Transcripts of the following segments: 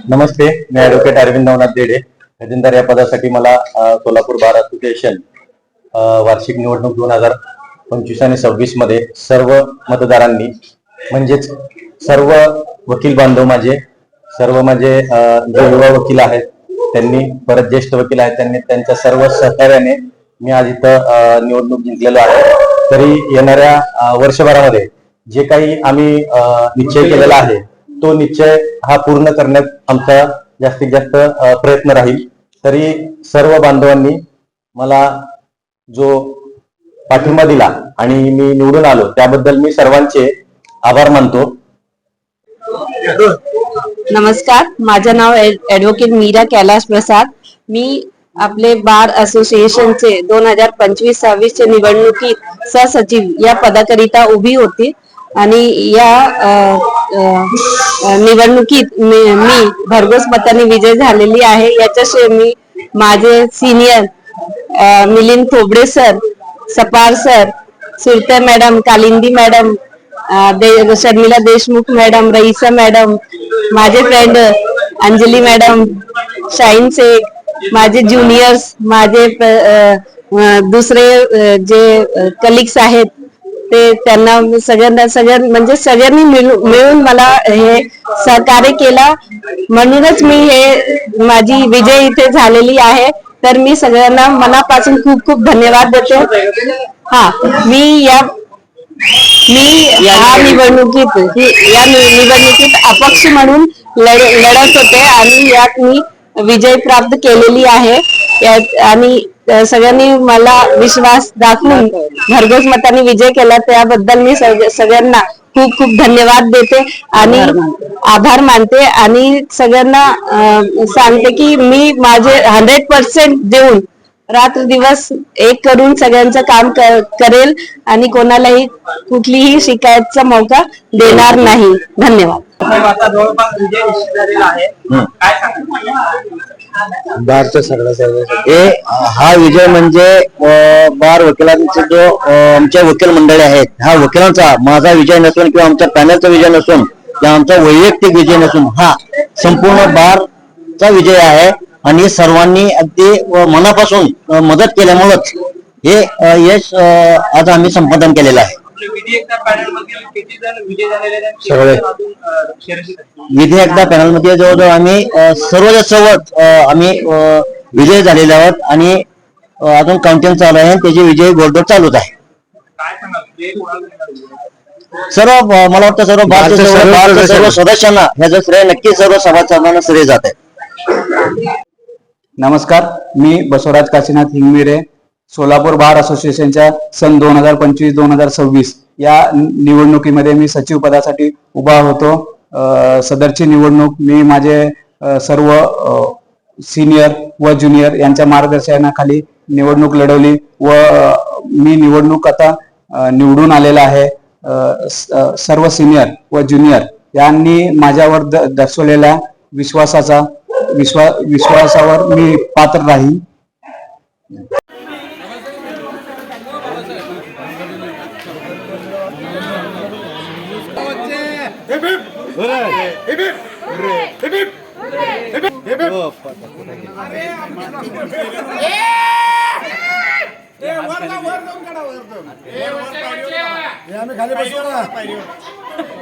नमस्ते, मी advocate Arvind Navnath देडे. खजिनदार या पदासाठी मला सोलापूर बार असोसिएशन वार्षिक निवडणूक 2025 आणि 26 मध्ये सर्व मतदारांनी म्हणजेच सर्व वकील बांधव सर्व माझे जे युवा वकील आहेत त्यांनी परत ज्येष्ठ वकील आहेत त्यांनी त्यांच्या सर्व सहकार्याने मी आज इथं निवडणूक जिंकलेलो आहे. तरी येणाऱ्या वर्षभरामध्ये जे काही आम्ही निश्चय केलेला आहे तो निश्चय हा पूर्ण करण्यात आमचा जास्तीत जास्त प्रयत्न राहील. तरी सर्व बांधवांनी मला जो पाठिंबा दिला आणि मी निवडून आलो त्याबद्दल मी सर्वांचे आभार मानतो. नमस्कार, माझे नाव ॲडव्होकेट मीरा कैलाश प्रसाद. मी आपले बार असोसिएशनचे 2025-26 चे निवडणुकीत सहसचिव या पदाकरिता उभी होती आणि या निवडणुकीत मी भरघोस मताने विजय झालेली आहे. याच्याशिवाय मी माझे senior Milind Thobde sir, Sapar sir, Surte madam, Kalindi madam, Sharmila Deshmukh madam, Raisa madam, माझे फ्रेंड अंजली मॅडम, शाहीन शेख, माझे ज्युनियर्स, माझे दुसरे जे कलिग्स आहेत ते त्यांना सगळ्यांनी मिळून मला हे सहकार्य केला म्हणूनच मी हे माझी विजय इथे झालेली आहे. तर मी सगळ्यांना मनापासून खूप खूप धन्यवाद देते. मी या निवडणुकीत अपक्ष म्हणून लढत होते आणि यात मी विजय प्राप्त केलेली आहे. आणि सगळ्यांनी मला विश्वास दाखवून भरघोस मताने विजय केला त्याबद्दल मी सगळ्यांना खूप खूप धन्यवाद देते आणि आभार मानते आणि सगळ्यांना सांगते की मी माझे 100% देऊन रात्र दिवस एक करून सगळ्यांचं काम करेल आणि कोणालाही कुठलीही शिकायतचा मौका देणार नाही. धन्यवाद. बारच्या सगळ्या हा विजय म्हणजे बार वकिलांचे जो आमच्या वकील मंडळी आहेत ह्या वकिलांचा माझा विजय नसून किंवा आमच्या पॅनलचा विजय नसून किंवा आमचा वैयक्तिक विजय नसून हा संपूर्ण बारचा विजय आहे. आणि सर्वांनी अगदी मनापासून मदत केल्यामुळेच हे यश आज आम्ही संपादन केलेलं आहे. विधी एकदा पॅनल मध्ये जवळजवळ आम्ही सर्व आम्ही विजय झालेले आहोत आणि अजून काउंटिंग चालू आहे. त्याची विजय घोडदौड चालूच आहे. सर्व मला वाटतं सर्व सदस्यांना ह्याचं श्रेय नक्की सर्व सभासदांना श्रेय जात आहे. नमस्कार, मी बसवराज काशीनाथ हिंगमिरे सोलापूर बार असोसिएशनच्या सन 2025-2026 या निवडणुकीमध्ये मी सचिव पदासाठी उभा होतो. सदरची निवडणूक मी माझे सर्व सिनियर व ज्युनियर यांच्या मार्गदर्शनाखाली निवडणूक लढवली व मी निवडणूक आता निवडून आलेला आहे. सर्व सिनियर व ज्युनियर यांनी माझ्यावर दर्शवलेल्या विश्वासावर मी पात्र राहील.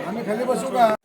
आम्ही खाली बसू का?